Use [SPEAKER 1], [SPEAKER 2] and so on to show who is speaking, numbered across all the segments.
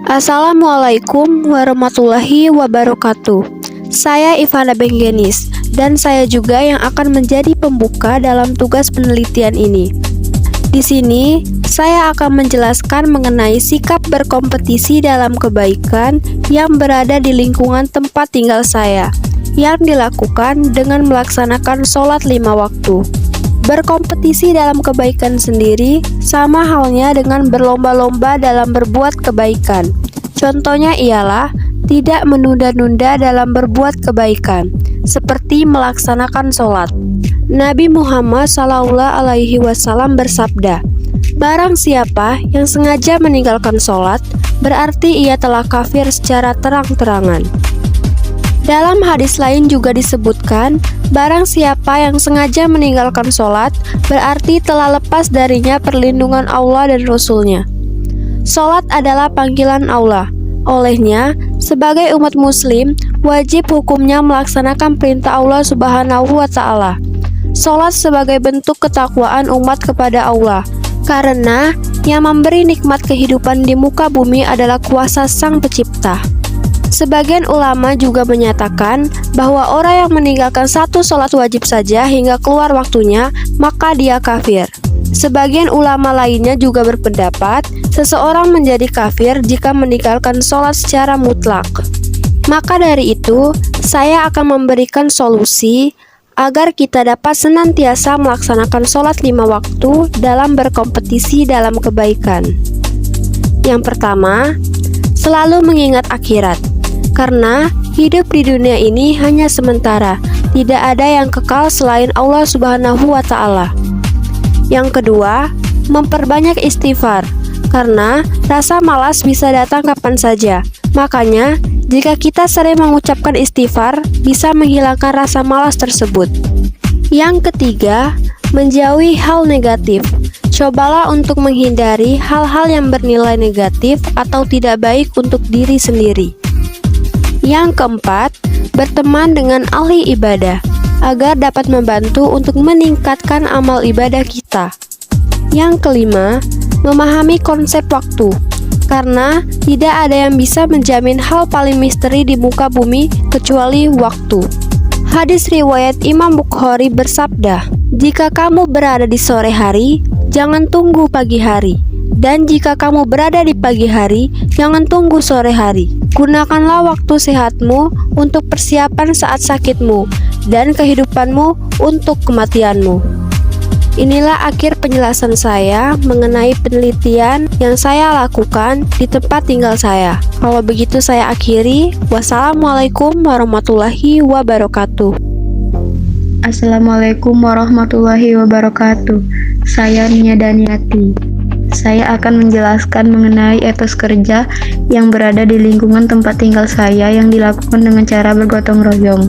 [SPEAKER 1] Assalamualaikum warahmatullahi wabarakatuh. Saya Ivana Benggenis dan saya juga yang akan menjadi pembuka dalam tugas penelitian ini. Di sini, saya akan menjelaskan mengenai sikap berkompetisi dalam kebaikan yang berada di lingkungan tempat tinggal saya, yang dilakukan dengan melaksanakan sholat 5 waktu. Berkompetisi dalam kebaikan sendiri sama halnya dengan berlomba-lomba dalam berbuat kebaikan. Contohnya ialah tidak menunda-nunda dalam berbuat kebaikan, seperti melaksanakan sholat. Nabi Muhammad SAW bersabda, "Barang siapa yang sengaja meninggalkan sholat, berarti ia telah kafir secara terang-terangan." Dalam hadis lain juga disebutkan, barang siapa yang sengaja meninggalkan sholat, berarti telah lepas darinya perlindungan Allah dan Rasul-Nya. Sholat adalah panggilan Allah. Olehnya, sebagai umat muslim, wajib hukumnya melaksanakan perintah Allah Subhanahu wa Ta'ala. Sholat sebagai bentuk ketakwaan umat kepada Allah, karena yang memberi nikmat kehidupan di muka bumi adalah kuasa Sang Pencipta. Sebagian ulama juga menyatakan bahwa orang yang meninggalkan satu sholat wajib saja hingga keluar waktunya, maka dia kafir. Sebagian ulama lainnya juga berpendapat, seseorang menjadi kafir jika meninggalkan sholat secara mutlak. Maka dari itu, saya akan memberikan solusi agar kita dapat senantiasa melaksanakan sholat 5 waktu dalam berkompetisi dalam kebaikan. Yang pertama, selalu mengingat akhirat. Karena hidup di dunia ini hanya sementara, tidak ada yang kekal selain Allah Subhanahu wa Ta'ala. Yang kedua, memperbanyak istighfar, karena rasa malas bisa datang kapan saja. Makanya, jika kita sering mengucapkan istighfar, bisa menghilangkan rasa malas tersebut. Yang ketiga, menjauhi hal negatif. Cobalah untuk menghindari hal-hal yang bernilai negatif atau tidak baik untuk diri sendiri. Yang keempat, berteman dengan ahli ibadah agar dapat membantu untuk meningkatkan amal ibadah kita. Yang kelima, memahami konsep waktu, karena tidak ada yang bisa menjamin hal paling misteri di muka bumi kecuali waktu. Hadis riwayat Imam Bukhari bersabda, "Jika kamu berada di sore hari, jangan tunggu pagi hari. Dan jika kamu berada di pagi hari, jangan tunggu sore hari. Gunakanlah waktu sehatmu untuk persiapan saat sakitmu, dan kehidupanmu untuk kematianmu." Inilah akhir penjelasan saya mengenai penelitian yang saya lakukan di tempat tinggal saya. Kalau begitu saya akhiri. Wassalamualaikum warahmatullahi wabarakatuh.
[SPEAKER 2] Assalamualaikum warahmatullahi wabarakatuh. Saya Nia Daniati. Saya akan menjelaskan mengenai etos kerja yang berada di lingkungan tempat tinggal saya yang dilakukan dengan cara bergotong royong.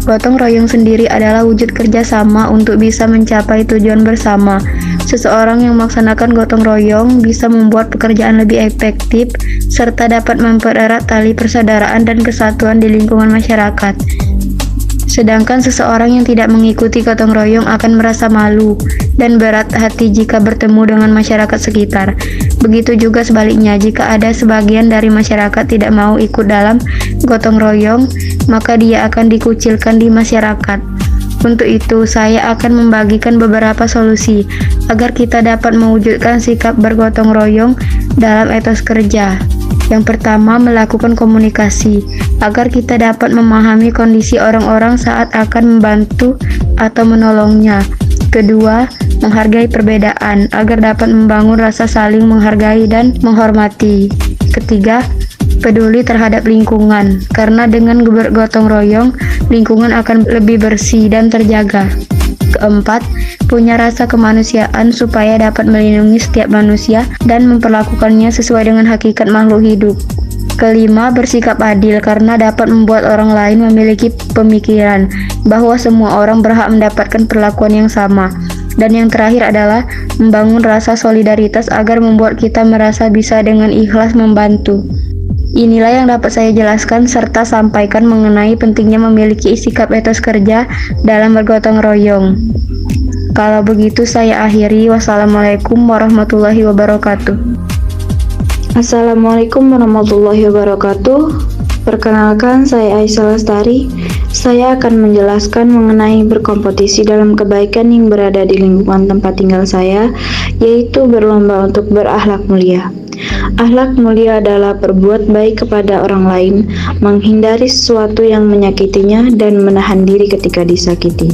[SPEAKER 2] Gotong royong sendiri adalah wujud kerjasama untuk bisa mencapai tujuan bersama. Seseorang yang melaksanakan gotong royong bisa membuat pekerjaan lebih efektif serta dapat mempererat tali persaudaraan dan kesatuan di lingkungan masyarakat. Sedangkan seseorang yang tidak mengikuti gotong royong akan merasa malu dan berat hati jika bertemu dengan masyarakat sekitar. Begitu juga sebaliknya, jika ada sebagian dari masyarakat tidak mau ikut dalam gotong royong, maka dia akan dikucilkan di masyarakat. Untuk itu, saya akan membagikan beberapa solusi agar kita dapat mewujudkan sikap bergotong royong dalam etos kerja. Yang pertama, melakukan komunikasi agar kita dapat memahami kondisi orang-orang saat akan membantu atau menolongnya. Kedua, menghargai perbedaan agar dapat membangun rasa saling menghargai dan menghormati. Ketiga, peduli terhadap lingkungan, karena dengan bergotong royong, lingkungan akan lebih bersih dan terjaga. Keempat, punya rasa kemanusiaan supaya dapat melindungi setiap manusia dan memperlakukannya sesuai dengan hakikat makhluk hidup. Kelima, bersikap adil karena dapat membuat orang lain memiliki pemikiran bahwa semua orang berhak mendapatkan perlakuan yang sama. Dan yang terakhir adalah membangun rasa solidaritas agar membuat kita merasa bisa dengan ikhlas membantu. Inilah yang dapat saya jelaskan serta sampaikan mengenai pentingnya memiliki sikap etos kerja dalam bergotong royong. Kalau begitu saya akhiri. Wassalamualaikum warahmatullahi wabarakatuh.
[SPEAKER 3] Assalamualaikum warahmatullahi wabarakatuh. Perkenalkan, saya Aisyah Lestari. Saya akan menjelaskan mengenai berkompetisi dalam kebaikan yang berada di lingkungan tempat tinggal saya, yaitu berlomba untuk berakhlak mulia. Akhlak mulia adalah berbuat baik kepada orang lain, menghindari sesuatu yang menyakitinya, dan menahan diri ketika disakiti.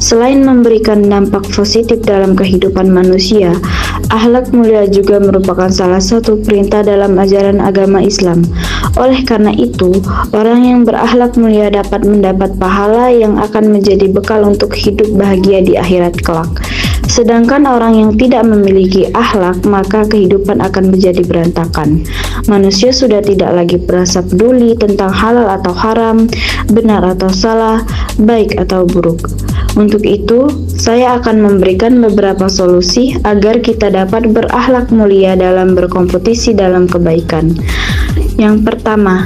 [SPEAKER 3] Selain memberikan dampak positif dalam kehidupan manusia, akhlak mulia juga merupakan salah satu perintah dalam ajaran agama Islam. Oleh karena itu, orang yang berakhlak mulia dapat mendapat pahala yang akan menjadi bekal untuk hidup bahagia di akhirat kelak. Sedangkan orang yang tidak memiliki akhlak, maka kehidupan akan menjadi berantakan. Manusia sudah tidak lagi merasa peduli tentang halal atau haram, benar atau salah, baik atau buruk. Untuk itu, saya akan memberikan beberapa solusi agar kita dapat berakhlak mulia dalam berkompetisi dalam kebaikan. Yang pertama,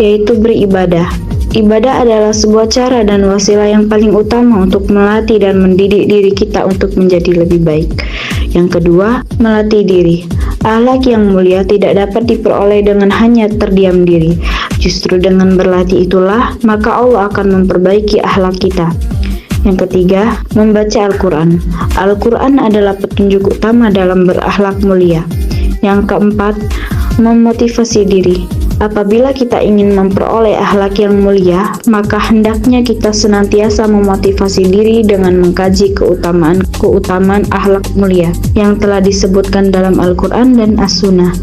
[SPEAKER 3] yaitu beribadah. Ibadah adalah sebuah cara dan wasilah yang paling utama untuk melatih dan mendidik diri kita untuk menjadi lebih baik. Yang kedua, melatih diri. Akhlak yang mulia tidak dapat diperoleh dengan hanya terdiam diri. Justru dengan berlatih itulah, maka Allah akan memperbaiki akhlak kita. Yang ketiga, membaca Al-Quran. Al-Quran adalah petunjuk utama dalam berakhlak mulia. Yang keempat, memotivasi diri. Apabila kita ingin memperoleh akhlak yang mulia, maka hendaknya kita senantiasa memotivasi diri dengan mengkaji keutamaan akhlak mulia yang telah disebutkan dalam Al-Quran dan As-Sunnah.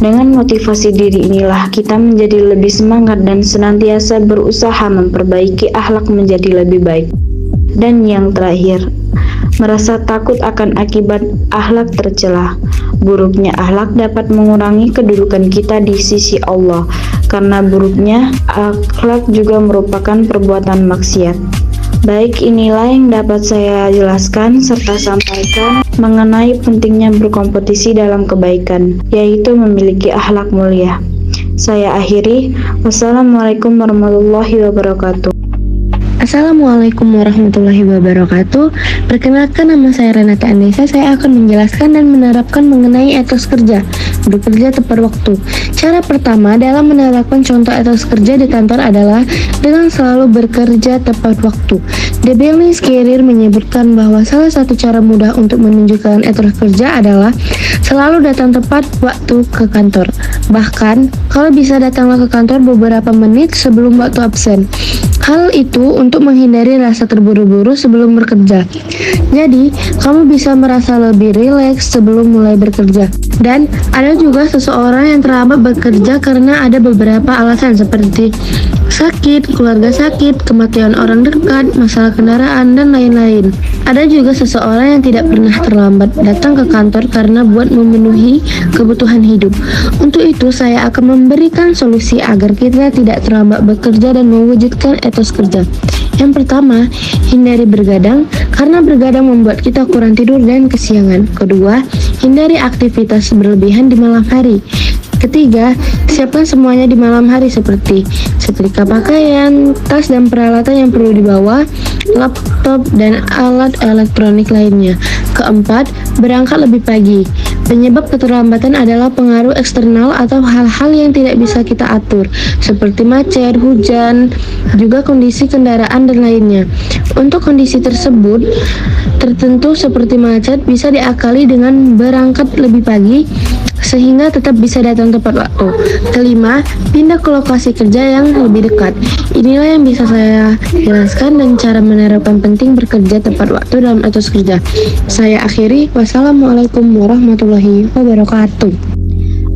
[SPEAKER 3] Dengan motivasi diri inilah kita menjadi lebih semangat dan senantiasa berusaha memperbaiki akhlak menjadi lebih baik. Dan yang terakhir, merasa takut akan akibat akhlak tercela. Buruknya akhlak dapat mengurangi kedudukan kita di sisi Allah, karena buruknya akhlak juga merupakan perbuatan maksiat. Baik, inilah yang dapat saya jelaskan serta sampaikan mengenai pentingnya berkompetisi dalam kebaikan, yaitu memiliki akhlak mulia. Saya akhiri. Wassalamualaikum warahmatullahi wabarakatuh.
[SPEAKER 4] Assalamualaikum warahmatullahi wabarakatuh. Perkenalkan, nama saya Renata Anissa. Saya akan menjelaskan dan menerapkan mengenai etos kerja. Bekerja tepat waktu. Cara pertama dalam menerapkan contoh etos kerja di kantor adalah dengan selalu bekerja tepat waktu. The Balanced Career menyebutkan bahwa salah satu cara mudah untuk menunjukkan etos kerja adalah selalu datang tepat waktu ke kantor. Bahkan, kalau bisa datanglah ke kantor beberapa menit sebelum waktu absen. Hal itu untuk menghindari rasa terburu-buru sebelum bekerja. Jadi, kamu bisa merasa lebih rileks sebelum mulai bekerja. Dan ada juga seseorang yang terlambat bekerja karena ada beberapa alasan seperti sakit, keluarga sakit, kematian orang dekat, masalah kendaraan, dan lain-lain. Ada juga seseorang yang tidak pernah terlambat datang ke kantor karena buat memenuhi kebutuhan hidup. Untuk itu, saya akan memberikan solusi agar kita tidak terlambat bekerja dan mewujudkan etos kerja. Yang pertama, hindari bergadang, karena bergadang membuat kita kurang tidur dan kesiangan. Kedua, hindari aktivitas berlebihan di malam hari. Ketiga, siapkan semuanya di malam hari seperti setrika pakaian, tas dan peralatan yang perlu dibawa, laptop, dan alat elektronik lainnya. Keempat, berangkat lebih pagi. Penyebab keterlambatan adalah pengaruh eksternal atau hal-hal yang tidak bisa kita atur, seperti macet, hujan, juga kondisi kendaraan dan lainnya. Untuk kondisi tersebut, tertentu seperti macet bisa diakali dengan berangkat lebih pagi, sehingga tetap bisa datang tepat waktu. Kelima, pindah ke lokasi kerja yang lebih dekat. Inilah yang bisa saya jelaskan dan cara menerapkan penting bekerja tepat waktu dalam etos kerja. Saya akhiri. Wassalamualaikum warahmatullahi wabarakatuh.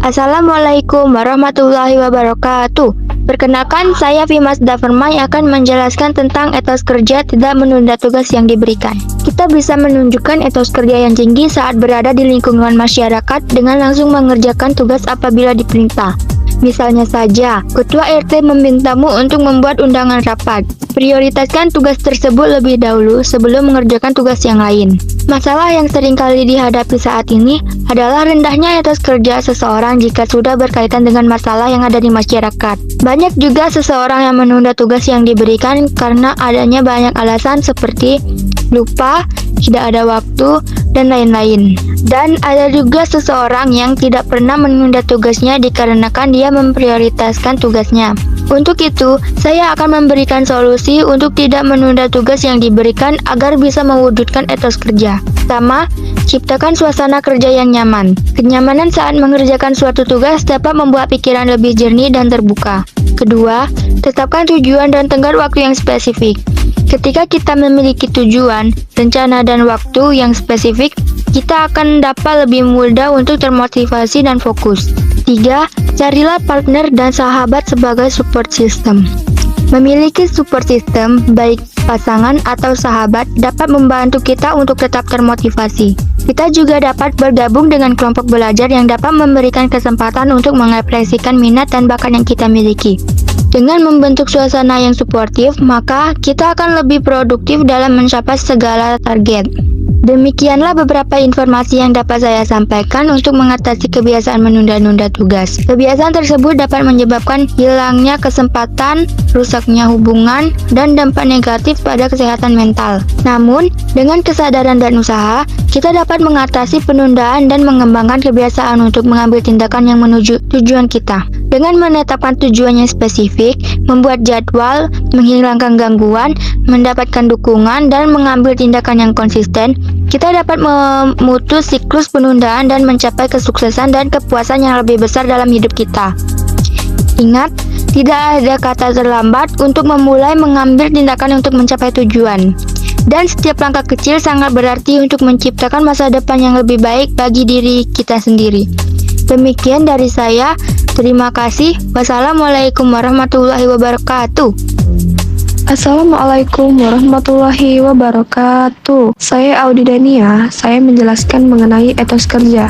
[SPEAKER 5] Assalamualaikum warahmatullahi wabarakatuh. Perkenalkan, saya Fimas Daverma yang akan menjelaskan tentang etos kerja tidak menunda tugas yang diberikan. Kita bisa menunjukkan etos kerja yang tinggi saat berada di lingkungan masyarakat dengan langsung mengerjakan tugas apabila diperintah. Misalnya saja, ketua RT memintamu untuk membuat undangan rapat. Prioritaskan tugas tersebut lebih dahulu sebelum mengerjakan tugas yang lain. Masalah yang sering kali dihadapi saat ini adalah rendahnya etos kerja seseorang jika sudah berkaitan dengan masalah yang ada di masyarakat. Banyak juga seseorang yang menunda tugas yang diberikan karena adanya banyak alasan seperti lupa, tidak ada waktu, dan lain-lain. Dan ada juga seseorang yang tidak pernah menunda tugasnya dikarenakan dia memprioritaskan tugasnya. Untuk itu, saya akan memberikan solusi untuk tidak menunda tugas yang diberikan agar bisa mewujudkan etos kerja. Pertama, ciptakan suasana kerja yang nyaman. Kenyamanan saat mengerjakan suatu tugas dapat membuat pikiran lebih jernih dan terbuka. Kedua, tetapkan tujuan dan tenggat waktu yang spesifik. Ketika kita memiliki tujuan, rencana, dan waktu yang spesifik, kita akan dapat lebih mudah untuk termotivasi dan fokus. 3. Carilah partner dan sahabat sebagai support system. Memiliki support system, baik pasangan atau sahabat, dapat membantu kita untuk tetap termotivasi. Kita juga dapat bergabung dengan kelompok belajar yang dapat memberikan kesempatan untuk mengekspresikan minat dan bakat yang kita miliki. Dengan membentuk suasana yang suportif, maka kita akan lebih produktif dalam mencapai segala target. Demikianlah beberapa informasi yang dapat saya sampaikan untuk mengatasi kebiasaan menunda-nunda tugas. Kebiasaan tersebut dapat menyebabkan hilangnya kesempatan, rusaknya hubungan, dan dampak negatif pada kesehatan mental. Namun, dengan kesadaran dan usaha, kita dapat mengatasi penundaan dan mengembangkan kebiasaan untuk mengambil tindakan yang menuju tujuan kita. Dengan menetapkan tujuan yang spesifik, membuat jadwal, menghilangkan gangguan, mendapatkan dukungan, dan mengambil tindakan yang konsisten, kita dapat memutus siklus penundaan dan mencapai kesuksesan dan kepuasan yang lebih besar dalam hidup kita. Ingat, tidak ada kata terlambat untuk memulai mengambil tindakan untuk mencapai tujuan. Dan setiap langkah kecil sangat berarti untuk menciptakan masa depan yang lebih baik bagi diri kita sendiri. Demikian dari saya. Terima kasih. Wassalamualaikum warahmatullahi wabarakatuh.
[SPEAKER 1] Assalamualaikum warahmatullahi wabarakatuh. Saya Audi Dania. Saya menjelaskan mengenai etos kerja,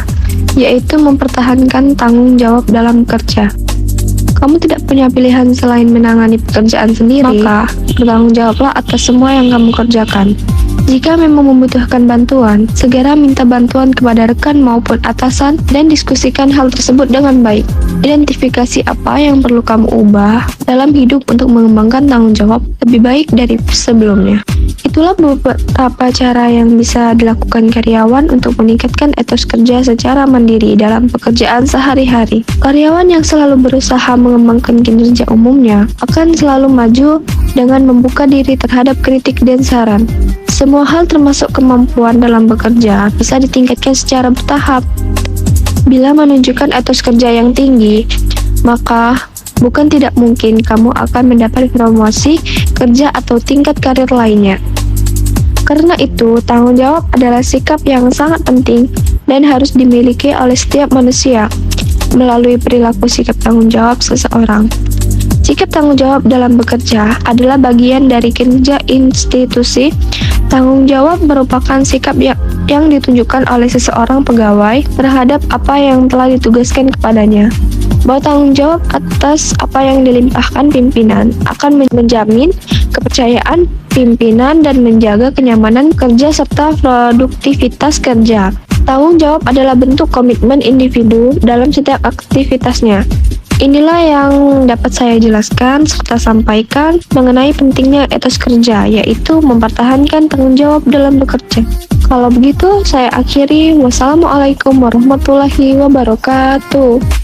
[SPEAKER 1] yaitu mempertahankan tanggung jawab dalam kerja. Kamu tidak punya pilihan selain menangani pekerjaan sendiri, maka bertanggung jawablah atas semua yang kamu kerjakan. Jika memang membutuhkan bantuan, segera minta bantuan kepada rekan maupun atasan dan diskusikan hal tersebut dengan baik. Identifikasi apa yang perlu kamu ubah dalam hidup untuk mengembangkan tanggung jawab lebih baik dari sebelumnya. Itulah beberapa cara yang bisa dilakukan karyawan untuk meningkatkan etos kerja secara mandiri dalam pekerjaan sehari-hari. Karyawan yang selalu berusaha mengembangkan kinerja umumnya akan selalu maju dengan membuka diri terhadap kritik dan saran. Semua hal termasuk kemampuan dalam bekerja bisa ditingkatkan secara bertahap. Bila menunjukkan etos kerja yang tinggi, maka bukan tidak mungkin kamu akan mendapat promosi kerja atau tingkat karir lainnya. Karena itu, tanggung jawab adalah sikap yang sangat penting dan harus dimiliki oleh setiap manusia melalui perilaku sikap tanggung jawab seseorang. Sikap tanggung jawab dalam bekerja adalah bagian dari kinerja institusi. Tanggung jawab merupakan sikap yang ditunjukkan oleh seseorang pegawai terhadap apa yang telah ditugaskan kepadanya. Bahwa tanggung jawab atas apa yang dilimpahkan pimpinan akan menjamin kepercayaan pimpinan dan menjaga kenyamanan kerja serta produktivitas kerja. Tanggung jawab adalah bentuk komitmen individu dalam setiap aktivitasnya. Inilah yang dapat saya jelaskan serta sampaikan mengenai pentingnya etos kerja, yaitu mempertahankan tanggung jawab dalam bekerja. Kalau begitu, saya akhiri. Wassalamualaikum warahmatullahi wabarakatuh.